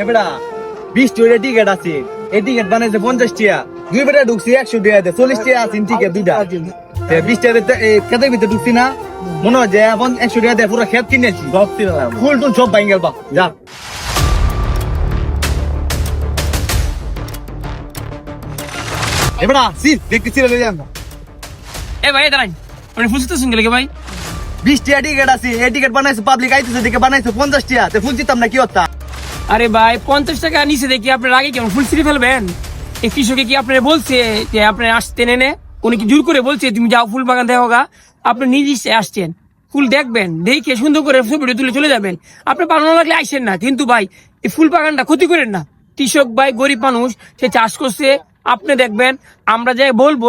এবারে 20 টাকা টিকিট আছে, এই টিকিট বানাইছে 50 টাকা, দুই বেটা ঢুকছি 100 টাকা দে, 40 টাকা আছে টিকিট দুইটা, 20 টাকা খেতের ভিতরে ঢুকছি না, মনে হয় যে 100 টাকা দিয়ে পুরো খেত কিনেছি, ফুল টুল সব ভাঙ গেল, যা এবারে দেখতেছি এ ভাই দাঁড়াই, আপনি ফুল চিনতেছেন গেলে ভাই? 20 টাকা টিকিট আছে, এই টিকিট বানাইছে পাবলিক আইতেছে দেখে বানাইছে 50 টাকা, তে ফুল চিতাম না কি হতা? আরে ভাই 50 টাকা নিচে দেখি আপনার আগে কেমন ফুল ছিঁড়ে ফেলবেন? এই কৃষকে কি আপনার বলছে যে আপনি আসতে নেনে? উনি কি জোর করে বলছে তুমি যাও ফুল বাগান দেখো গা? আপনি নিজে ইচ্ছে আসছেন, ফুল দেখবেন, দেখে সুন্দর করে ছবিটা তুলে চলে যাবেন। আপনি বানানো লাগলে আইসেন না, কিন্তু ভাই এই ফুল বাগানটা ক্ষতি করেন না। কৃষক ভাই গরিব মানুষ, সে চাষ করছে, আপনি দেখবেন। আমরা যে বলবো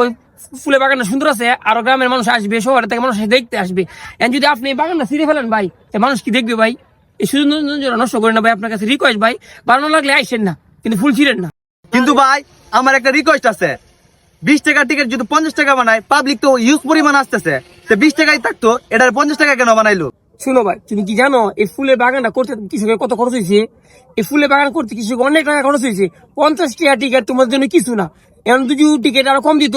ফুলের বাগানটা সুন্দর আছে, আরো গ্রামের মানুষ আসবে, শহরের থেকে মানুষ দেখতে আসবে। এখন যদি আপনি এই বাগানটা ছিঁড়ে ফেলেন ভাই, মানুষ কি দেখবে ভাই? এই সুন্দর নষ্ট করেন না ভাই, আপনার কাছে রিকোয়েস্ট ভাই, বানানো লাগলে আইসেন না, কিন্তু ফুল ছিঁড়েন না। কিন্তু ভাই আমার একটা রিকোয়েস্ট আছে, 20 টাকা টিকিট যদি 50 টাকা বানায়, পাবলিক তো ইউজ পরিমাণ আসতেছে, তো 20 টাকাই থাকতো, এটার 50 টাকা কেন বানাইলো? শুনো ভাই, তুমি কি জানো এই ফুলের বাগানটা করতে কৃষকের কত খরচ হয়েছে? এই ফুলের বাগান করতে কৃষক অনেক টাকা খরচ হয়েছে। 50 টাকা টিকিট তোমাদের জন্য কিছু না। এখন যদি টিকিট আরো কম দিত,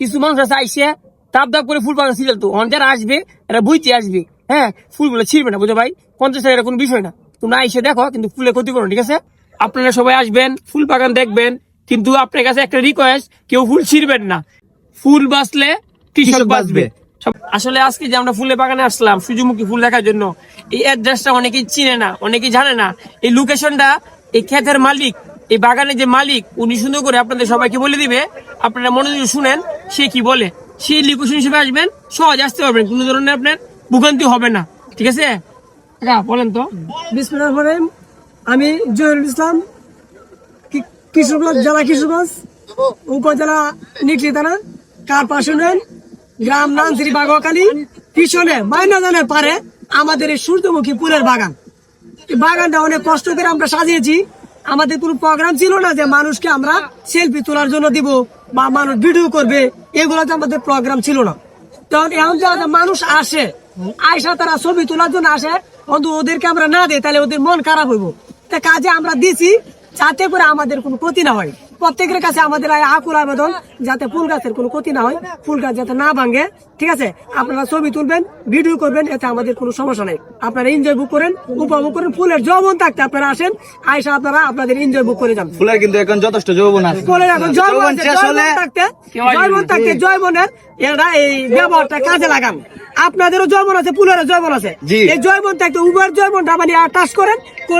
কিছু মানুষ আছে আইসে তাপ দাপ করে ফুল বাগান ছিঁড়ে তো, যারা আসবে এরা বুঝতে আসবে, হ্যাঁ ফুলগুলো ছিঁড়বে না, বুঝো ভাই? 50 টাকা কোনো বিষয় না, তোমরা আইসে দেখো, কিন্তু ফুলের ক্ষতি করো, ঠিক আছে? আপনারা সবাই আসবেন, ফুল বাগান দেখবেন, কিন্তু আপনার কাছে একটা রিকোয়েস্ট, কেউ ফুল ছিঁড়বেন না। ফুল বাঁচলে কৃষক বাঁচবে। আসলে আজকে যে আমরা ফুলের বাগানে আসলাম সূর্যমুখী ফুল দেখার জন্য, এই অ্যাড্রেসটা অনেকেই চিনে না, অনেকেই জানে না। এই লোকেশনটা এই ক্ষেতের মালিক, এই বাগানের যে মালিক, উনি সুন্দর করে আপনাদের সবাইকে বলে দিবে। আপনারা মনোযোগ শুনেন সে কি বলে, সেই লোকেশন হিসেবে আসবেন, সহজে আসতে পারবেন, কোনো ধরনের আপনার ভোগান্তি হবে না, ঠিক আছে? বলেন তো। বিসমিল্লাহির রহমানির রহিম। আমি জহিরুল ইসলাম, কিশোরগঞ্জ জেলা, কিশোরগঞ্জ উপজেলা, নিকলি থানা, কারপাশন, গ্রাম নানসিরি, বাগোয়াখালী। পিছনে মাইনাজানের পারে আমাদের এই সূর্যমুখী ফুলের বাগান। এই বাগানটা অনেক কষ্ট করে আমরা সাজিয়েছি। আমাদের কোনো প্রোগ্রাম ছিল না যে মানুষকে আমরা সেলফি তোলার জন্য দিব বা মানুষ ভিডিও করবে, এগুলোতে আমাদের প্রোগ্রাম ছিল না। তখন এখন যারা মানুষ আসে, আয়সা তারা ছবি তোলার জন্য আসে, অন্তত ওদেরকে আমরা না দিই তাহলে ওদের মন খারাপ হইব। তা কাজে আমরা দিছি যাতে করে আমাদের কোনো ক্ষতি না হয়। প্রত্যেকের কাছে আমাদের আকুল আবেদন, যাতে ফুল গাছের কোনো ক্ষতি না হয়, ফুল গাছ যাতে না ভাঙে, ঠিক আছে? আপনারা ছবি তুলবেন, ভিডিও করবেন, এতে আমাদের কোনো সমস্যা নেই। আপনারা এনজয় বুক করেন, উপভোগ করেন। ফুলের যৌবন থাকতে আপনারা আসেন, আয়সা আপনারা আপনাদের এনজয় বুক করে যান। ফুলের কিন্তু এখন যথেষ্ট যৌবন আছে, ফুলের এখন যৌবন থাকতে জয়বনের এরা এই ব্যবহারটা কাজে লাগান। আপনাদেরও জয়বন আছে, ফুলেরও জয়বন আছে। এই জয়বন থাকতে উভয়ের জয়বনটা মানে টাচ করেন।